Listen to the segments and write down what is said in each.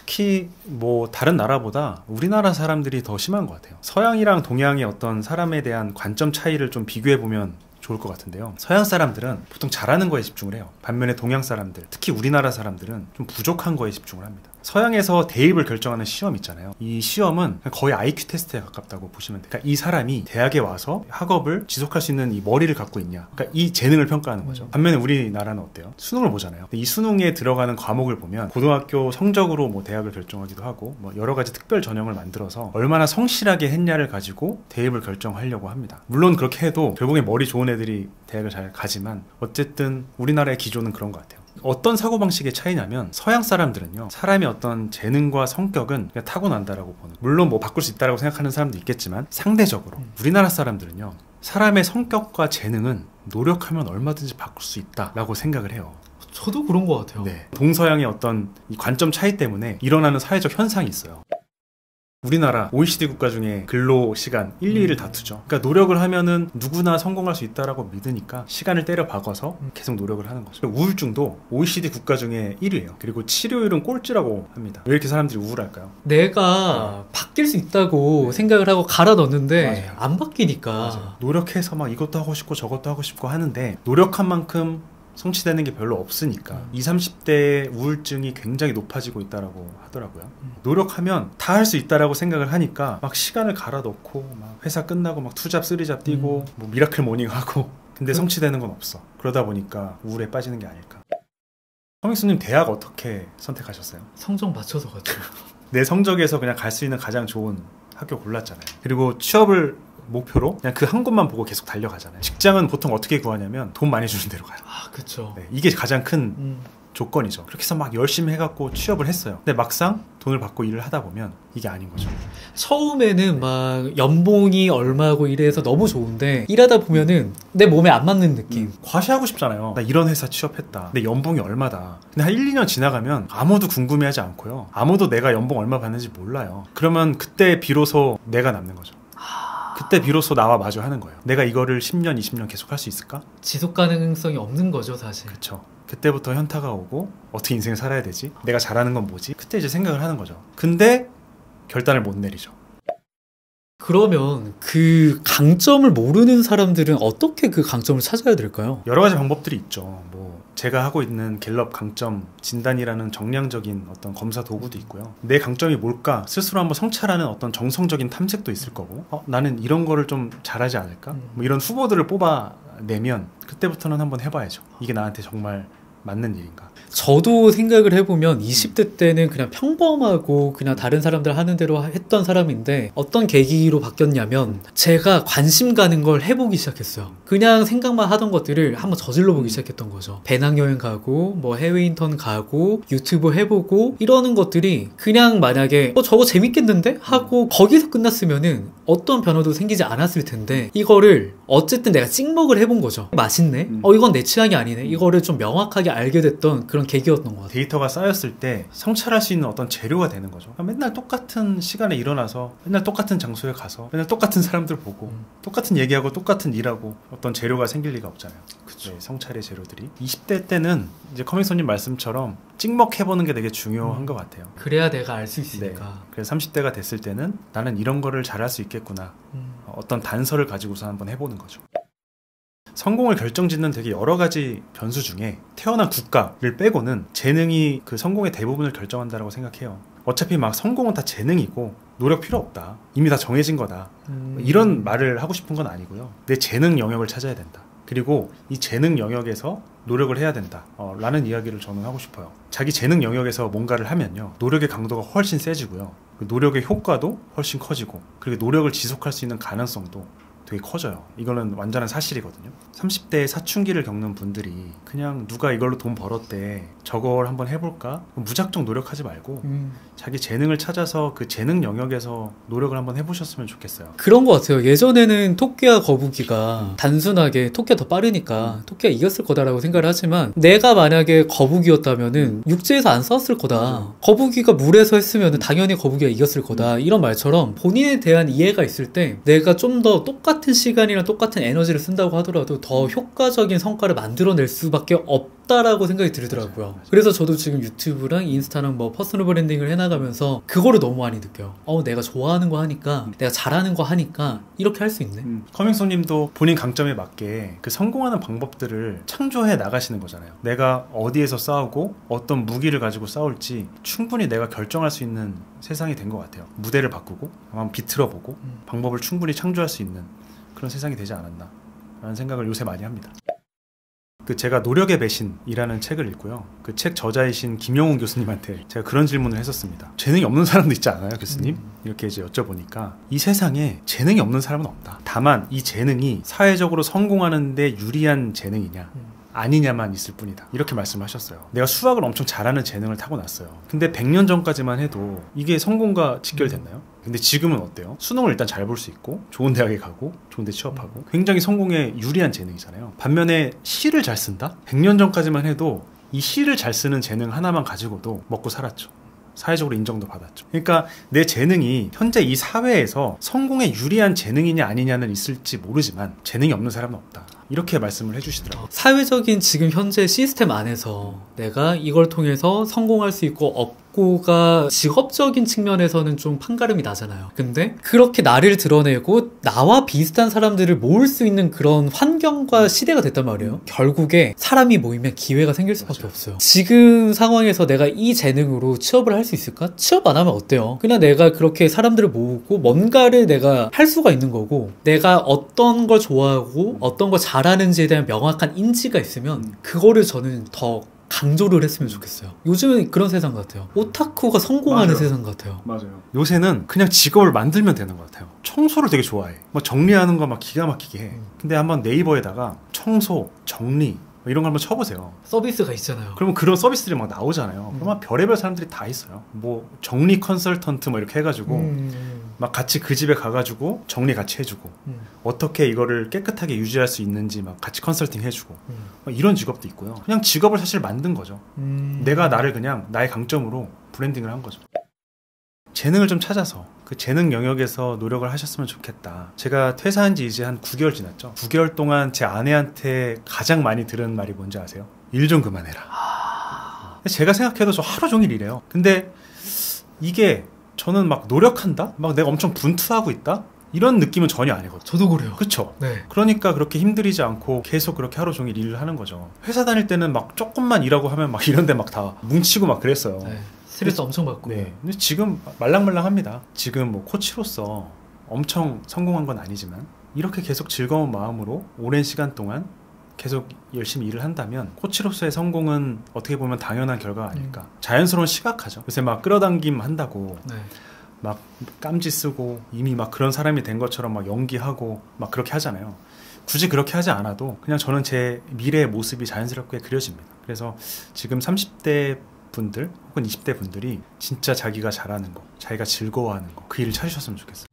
특히 뭐 다른 나라보다 우리나라 사람들이 더 심한 것 같아요. 서양이랑 동양의 어떤 사람에 대한 관점 차이를 좀 비교해 보면 좋을 것 같은데요. 서양 사람들은 보통 잘하는 거에 집중을 해요. 반면에 동양 사람들, 특히 우리나라 사람들은 좀 부족한 거에 집중을 합니다. 서양에서 대입을 결정하는 시험 있잖아요. 이 시험은 거의 IQ 테스트에 가깝다고 보시면 돼요. 그러니까 이 사람이 대학에 와서 학업을 지속할 수 있는 이 머리를 갖고 있냐, 그러니까 이 재능을 평가하는 거죠. 반면에 우리나라는 어때요? 수능을 보잖아요. 이 수능에 들어가는 과목을 보면 고등학교 성적으로 뭐 대학을 결정하기도 하고 뭐 여러 가지 특별 전형을 만들어서 얼마나 성실하게 했냐를 가지고 대입을 결정하려고 합니다. 물론 그렇게 해도 결국에 머리 좋은 애들이 대학을 잘 가지만 어쨌든 우리나라의 기조는 그런 것 같아요. 어떤 사고방식의 차이냐면 서양 사람들은요, 사람의 어떤 재능과 성격은 그냥 타고난다라고 보는, 물론 뭐 바꿀 수 있다고 생각하는 사람도 있겠지만 상대적으로 우리나라 사람들은요, 사람의 성격과 재능은 노력하면 얼마든지 바꿀 수 있다라고 생각을 해요. 저도 그런 것 같아요. 네. 동서양의 어떤 이 관점 차이 때문에 일어나는 사회적 현상이 있어요. 우리나라 OECD 국가 중에 근로 시간 1, 2위를 다투죠. 그러니까 노력을 하면은 누구나 성공할 수 있다라고 믿으니까 시간을 때려 박아서 계속 노력을 하는 거죠. 우울증도 OECD 국가 중에 1위예요. 그리고 치료율은 꼴찌라고 합니다. 왜 이렇게 사람들이 우울할까요? 내가 바뀔 수 있다고 생각을 하고 갈아 넣었는데 맞아요. 안 바뀌니까. 맞아요. 노력해서 막 이것도 하고 싶고 저것도 하고 싶고 하는데 노력한 만큼 성취되는 게 별로 없으니까 20, 30대의 우울증이 굉장히 높아지고 있다라고 하더라고요. 노력하면 다 할 수 있다라고 생각을 하니까 막 시간을 갈아 넣고 막 회사 끝나고 막 투잡 쓰리잡 뛰고 뭐 미라클 모닝 하고 근데 성취되는 건 없어. 그러다 보니까 우울에 빠지는 게 아닐까. 서민수님 대학 어떻게 선택하셨어요? 성적 맞춰서 갔죠. 내 성적에서 그냥 갈 수 있는 가장 좋은 학교 골랐잖아요. 그리고 취업을 목표로 그냥 그 한 곳만 보고 계속 달려가잖아요. 직장은 보통 어떻게 구하냐면 돈 많이 주는 데로 가요. 아, 그쵸. 네, 이게 가장 큰 조건이죠. 그렇게 해서 막 열심히 해갖고 취업을 했어요. 근데 막상 돈을 받고 일을 하다 보면 이게 아닌 거죠. 처음에는 막 연봉이 얼마고 이래서 너무 좋은데 일하다 보면은 내 몸에 안 맞는 느낌. 과시하고 싶잖아요. 나 이런 회사 취업했다. 근데 연봉이 얼마다. 근데 한 1, 2년 지나가면 아무도 궁금해하지 않고요. 아무도 내가 연봉 얼마 받는지 몰라요. 그러면 그때 비로소 내가 남는 거죠. 그때 비로소 나와 마주하는 거예요. 내가 이거를 10년, 20년 계속 할 수 있을까? 지속 가능성이 없는 거죠, 사실. 그쵸. 그때부터 현타가 오고 어떻게 인생을 살아야 되지? 내가 잘하는 건 뭐지? 그때 이제 생각을 하는 거죠. 근데 결단을 못 내리죠. 그러면 그 강점을 모르는 사람들은 어떻게 그 강점을 찾아야 될까요? 여러 가지 방법들이 있죠. 뭐 제가 하고 있는 갤럽 강점 진단이라는 정량적인 어떤 검사 도구도 있고요. 내 강점이 뭘까 스스로 한번 성찰하는 어떤 정성적인 탐색도 있을 거고, 나는 이런 거를 좀 잘하지 않을까? 뭐 이런 후보들을 뽑아내면 그때부터는 한번 해봐야죠. 이게 나한테 정말 맞는 일인가? 저도 생각을 해보면 20대 때는 그냥 평범하고 그냥 다른 사람들 하는 대로 했던 사람인데 어떤 계기로 바뀌었냐면 제가 관심 가는 걸 해보기 시작했어요. 그냥 생각만 하던 것들을 한번 저질러 보기 시작했던 거죠. 배낭여행 가고 뭐 해외 인턴 가고 유튜브 해보고 이러는 것들이 그냥 만약에 저거 재밌겠는데? 하고 거기서 끝났으면은 어떤 변화도 생기지 않았을 텐데 이거를 어쨌든 내가 찍먹을 해본 거죠. 맛있네? 이건 내 취향이 아니네. 이거를 좀 명확하게 알게 됐던 그런 계기였던 것 같아요. 데이터가 쌓였을 때 성찰할 수 있는 어떤 재료가 되는 거죠. 맨날 똑같은 시간에 일어나서 맨날 똑같은 장소에 가서 맨날 똑같은 사람들 보고 똑같은 얘기하고 똑같은 일하고 어떤 재료가 생길 리가 없잖아요. 그쵸. 네, 성찰의 재료들이 20대 때는 이제 커밍손님 말씀처럼 찍먹해보는 게 되게 중요한 것 같아요. 그래야 내가 알 수 있으니까. 네. 그래서 30대가 됐을 때는 나는 이런 거를 잘할 수 있겠구나. 어떤 단서를 가지고서 한번 해보는 거죠. 성공을 결정짓는 되게 여러 가지 변수 중에 태어난 국가를 빼고는 재능이 그 성공의 대부분을 결정한다고 생각해요. 어차피 막 성공은 다 재능이고 노력 필요 없다. 이미 다 정해진 거다. 이런 말을 하고 싶은 건 아니고요. 내 재능 영역을 찾아야 된다. 그리고 이 재능 영역에서 노력을 해야 된다 라는 이야기를 저는 하고 싶어요. 자기 재능 영역에서 뭔가를 하면요, 노력의 강도가 훨씬 세지고요, 그 노력의 효과도 훨씬 커지고, 그리고 노력을 지속할 수 있는 가능성도 되게 커져요. 이거는 완전한 사실이거든요. 30대에 사춘기를 겪는 분들이 그냥 누가 이걸로 돈 벌었대, 저걸 한번 해볼까? 무작정 노력하지 말고 자기 재능을 찾아서 그 재능 영역에서 노력을 한번 해보셨으면 좋겠어요. 그런 것 같아요. 예전에는 토끼와 거북이가 단순하게 토끼가 더 빠르니까 토끼가 이겼을 거다라고 생각을 하지만 내가 만약에 거북이였다면은 육지에서 안 싸웠을 거다. 거북이가 물에서 했으면 당연히 거북이가 이겼을 거다. 이런 말처럼 본인에 대한 이해가 있을 때 내가 좀 더 똑같은 시간이랑 똑같은 에너지를 쓴다고 하더라도 더 효과적인 성과를 만들어낼 수밖에 없다라고 생각이 들더라고요. 그래서 저도 지금 유튜브랑 인스타랑 뭐 퍼스널 브랜딩을 해나가면서 그거를 너무 많이 느껴요. 내가 좋아하는 거 하니까, 내가 잘하는 거 하니까 이렇게 할 수 있네. 커밍손님도 본인 강점에 맞게 그 성공하는 방법들을 창조해 나가시는 거잖아요. 내가 어디에서 싸우고 어떤 무기를 가지고 싸울지 충분히 내가 결정할 수 있는 세상이 된 것 같아요. 무대를 바꾸고 한번 비틀어보고 방법을 충분히 창조할 수 있는 그런 세상이 되지 않았나 라는 생각을 요새 많이 합니다. 제가 노력의 배신이라는 책을 읽고요. 그 책 저자이신 김영훈 교수님한테 제가 그런 질문을 했었습니다. 재능이 없는 사람도 있지 않아요, 교수님? 이렇게 이제 여쭤보니까 이 세상에 재능이 없는 사람은 없다. 다만 이 재능이 사회적으로 성공하는 데 유리한 재능이냐 아니냐만 있을 뿐이다. 이렇게 말씀하셨어요. 내가 수학을 엄청 잘하는 재능을 타고났어요. 근데 100년 전까지만 해도 이게 성공과 직결됐나요? 근데 지금은 어때요? 수능을 일단 잘 볼 수 있고 좋은 대학에 가고 좋은 데 취업하고 굉장히 성공에 유리한 재능이잖아요. 반면에 시를 잘 쓴다? 100년 전까지만 해도 이 시를 잘 쓰는 재능 하나만 가지고도 먹고 살았죠. 사회적으로 인정도 받았죠. 그러니까 내 재능이 현재 이 사회에서 성공에 유리한 재능이냐 아니냐는 있을지 모르지만 재능이 없는 사람은 없다. 이렇게 말씀을 해주시더라고요. 사회적인 지금 현재 시스템 안에서 내가 이걸 통해서 성공할 수 있고 없고가 직업적인 측면에서는 좀 판가름이 나잖아요. 근데 그렇게 나를 드러내고 나와 비슷한 사람들을 모을 수 있는 그런 환경과 시대가 됐단 말이에요. 결국에 사람이 모이면 기회가 생길 수밖에 없어요. 지금 상황에서 내가 이 재능으로 취업을 할 수 있을까? 취업 안 하면 어때요? 그냥 내가 그렇게 사람들을 모으고 뭔가를 내가 할 수가 있는 거고, 내가 어떤 걸 좋아하고 어떤 걸 잘하는지에 대한 명확한 인지가 있으면 그거를 저는 더 강조를 했으면 좋겠어요. 요즘은 그런 세상 같아요. 오타쿠가 성공하는 맞아요. 세상 같아요. 맞아요. 요새는 그냥 직업을 만들면 되는 것 같아요. 청소를 되게 좋아해. 막 정리하는 거 막 기가 막히게 해. 근데 한번 네이버에다가 청소, 정리 이런 걸 한번 쳐보세요. 서비스가 있잖아요. 그러면 그런 서비스들이 막 나오잖아요. 그러면 별의별 사람들이 다 있어요. 뭐 정리 컨설턴트 뭐 이렇게 해가지고 막 같이 그 집에 가가지고 정리 같이 해주고 어떻게 이거를 깨끗하게 유지할 수 있는지 막 같이 컨설팅 해주고 막 이런 직업도 있고요. 그냥 직업을 사실 만든 거죠. 내가 나를 그냥 나의 강점으로 브랜딩을 한 거죠. 재능을 좀 찾아서 그 재능 영역에서 노력을 하셨으면 좋겠다. 제가 퇴사한 지 이제 한 9개월 지났죠. 9개월 동안 제 아내한테 가장 많이 들은 말이 뭔지 아세요? 일 좀 그만해라. 제가 생각해도 저 하루 종일 일해요. 근데 이게 저는 막 노력한다? 막 내가 엄청 분투하고 있다? 이런 느낌은 전혀 아니거든요. 저도 그래요. 그쵸? 네. 그러니까 그렇게 힘들이지 않고 계속 그렇게 하루 종일 일을 하는 거죠. 회사 다닐 때는 막 조금만 일하고 하면 막 이런데 막 다 뭉치고 막 그랬어요. 네. 스트레스 엄청 받고. 네. 근데 지금 말랑말랑합니다. 지금 뭐 코치로서 엄청 성공한 건 아니지만 이렇게 계속 즐거운 마음으로 오랜 시간 동안 계속 열심히 일을 한다면 코치로서의 성공은 어떻게 보면 당연한 결과가 아닐까. 자연스러운 시각화죠. 요새 막 끌어당김 한다고 네. 막 깜지 쓰고 이미 막 그런 사람이 된 것처럼 막 연기하고 막 그렇게 하잖아요. 굳이 그렇게 하지 않아도 그냥 저는 제 미래의 모습이 자연스럽게 그려집니다. 그래서 지금 30대 분들 혹은 20대 분들이 진짜 자기가 잘하는 거, 자기가 즐거워하는 거, 그 일을 찾으셨으면 좋겠어요.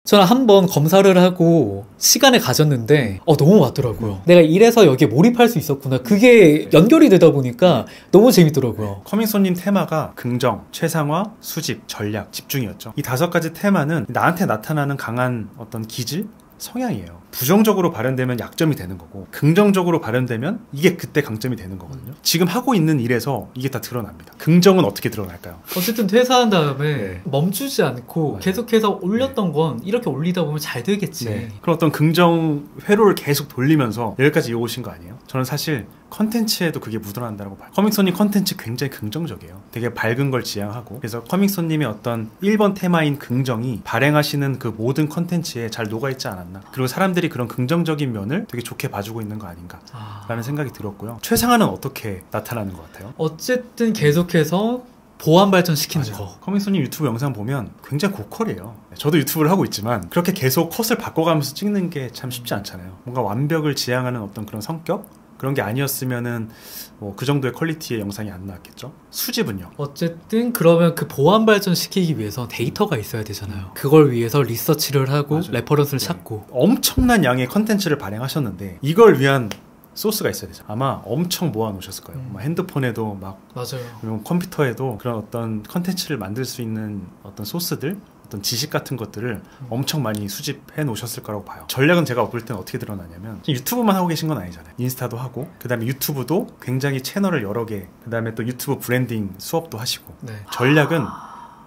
저는 한번 검사를 하고 시간을 가졌는데 너무 맞더라고요. 내가 이래서 여기에 몰입할 수 있었구나. 그게 연결이 되다 보니까 너무 재밌더라고요. 커밍손님 테마가 긍정, 최상화, 수집, 전략, 집중이었죠. 이 5가지 테마는 나한테 나타나는 강한 어떤 기질, 성향이에요. 부정적으로 발현되면 약점이 되는 거고 긍정적으로 발현되면 이게 그때 강점이 되는 거거든요. 지금 하고 있는 일에서 이게 다 드러납니다. 긍정은 어떻게 드러날까요? 어쨌든 퇴사한 다음에 네. 멈추지 않고 맞아요. 계속해서 올렸던 건 이렇게 올리다 보면 잘 되겠지. 네. 그런 어떤 긍정 회로를 계속 돌리면서 여기까지 이어오신 거 아니에요? 저는 사실 컨텐츠에도 그게 묻어난다고 봐요. 커밍손님 컨텐츠 굉장히 긍정적이에요. 되게 밝은 걸 지향하고 그래서 커밍손님의 어떤 1번 테마인 긍정이 발행하시는 그 모든 컨텐츠에 잘 녹아있지 않았나. 그리고 사람들이 그런 긍정적인 면을 되게 좋게 봐주고 있는 거 아닌가 라는 생각이 들었고요. 최상화는 어떻게 나타나는 것 같아요? 어쨌든 계속해서 보안 발전시키는 거. 커밍손님 유튜브 영상 보면 굉장히 고퀄이에요. 저도 유튜브를 하고 있지만 그렇게 계속 컷을 바꿔가면서 찍는 게 참 쉽지 않잖아요. 뭔가 완벽을 지향하는 어떤 그런 성격? 그런 게 아니었으면은 뭐 그 정도의 퀄리티의 영상이 안 나왔겠죠. 수집은요? 어쨌든 그러면 그 보안 발전시키기 위해서 데이터가 있어야 되잖아요. 그걸 위해서 리서치를 하고 맞아요. 레퍼런스를 네. 찾고. 엄청난 양의 컨텐츠를 발행하셨는데 이걸 위한 소스가 있어야 되죠. 아마 엄청 모아놓으셨을 거예요. 막 핸드폰에도 막 맞아요. 그리고 컴퓨터에도 그런 어떤 컨텐츠를 만들 수 있는 어떤 소스들 어떤 지식 같은 것들을 엄청 많이 수집해 놓으셨을 거라고 봐요. 전략은 제가 볼 때는 어떻게 드러나냐면 유튜브만 하고 계신 건 아니잖아요. 인스타도 하고 그 다음에 유튜브도 굉장히 채널을 여러 개, 그 다음에 또 유튜브 브랜딩 수업도 하시고 네. 전략은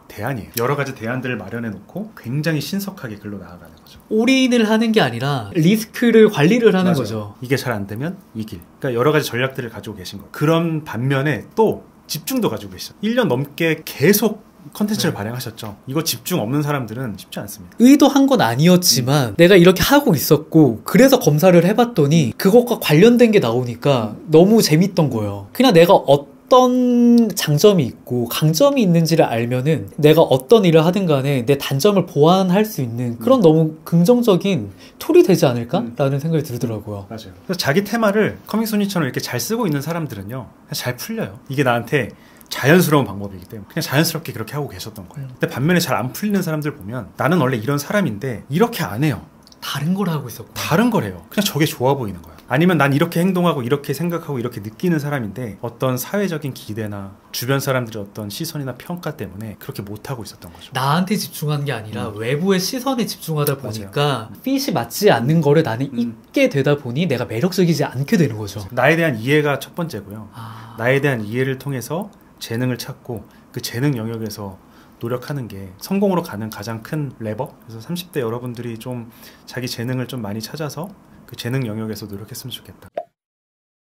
대안이에요. 여러 가지 대안들을 마련해 놓고 굉장히 신속하게 글로 나아가는 거죠. 올인을 하는 게 아니라 리스크를 관리를 하는 맞아요. 거죠. 이게 잘 안 되면 이 길. 그러니까 여러 가지 전략들을 가지고 계신 거예요. 그런 반면에 또 집중도 가지고 계시죠. 1년 넘게 계속 컨텐츠를 네. 발행하셨죠. 이거 집중 없는 사람들은 쉽지 않습니다. 의도한 건 아니었지만 내가 이렇게 하고 있었고 그래서 검사를 해봤더니 그것과 관련된 게 나오니까 너무 재밌던 거예요. 그냥 내가 어떤 장점이 있고 강점이 있는지를 알면은 내가 어떤 일을 하든 간에 내 단점을 보완할 수 있는 그런 너무 긍정적인 툴이 되지 않을까라는 생각이 들더라고요. 맞아요. 그래서 자기 테마를 커믹소니처럼 이렇게 잘 쓰고 있는 사람들은요, 잘 풀려요. 이게 나한테 자연스러운 방법이기 때문에 그냥 자연스럽게 그렇게 하고 계셨던 거예요. 근데 반면에 잘 안 풀리는 사람들 보면 나는 원래 이런 사람인데 이렇게 안 해요. 다른 걸 하고 있었고 다른 걸 해요. 그냥 저게 좋아 보이는 거야. 아니면 난 이렇게 행동하고 이렇게 생각하고 이렇게 느끼는 사람인데 어떤 사회적인 기대나 주변 사람들의 어떤 시선이나 평가 때문에 그렇게 못하고 있었던 거죠. 나한테 집중한 게 아니라 외부의 시선에 집중하다 보니까 핏이 맞지 않는 거를 나는 잊게 되다 보니 내가 매력적이지 않게 되는 거죠. 나에 대한 이해가 첫 번째고요. 아... 나에 대한 이해를 통해서 재능을 찾고 그 재능 영역에서 노력하는 게 성공으로 가는 가장 큰 레버. 그래서 30대 여러분들이 좀 자기 재능을 좀 많이 찾아서 그 재능 영역에서 노력했으면 좋겠다.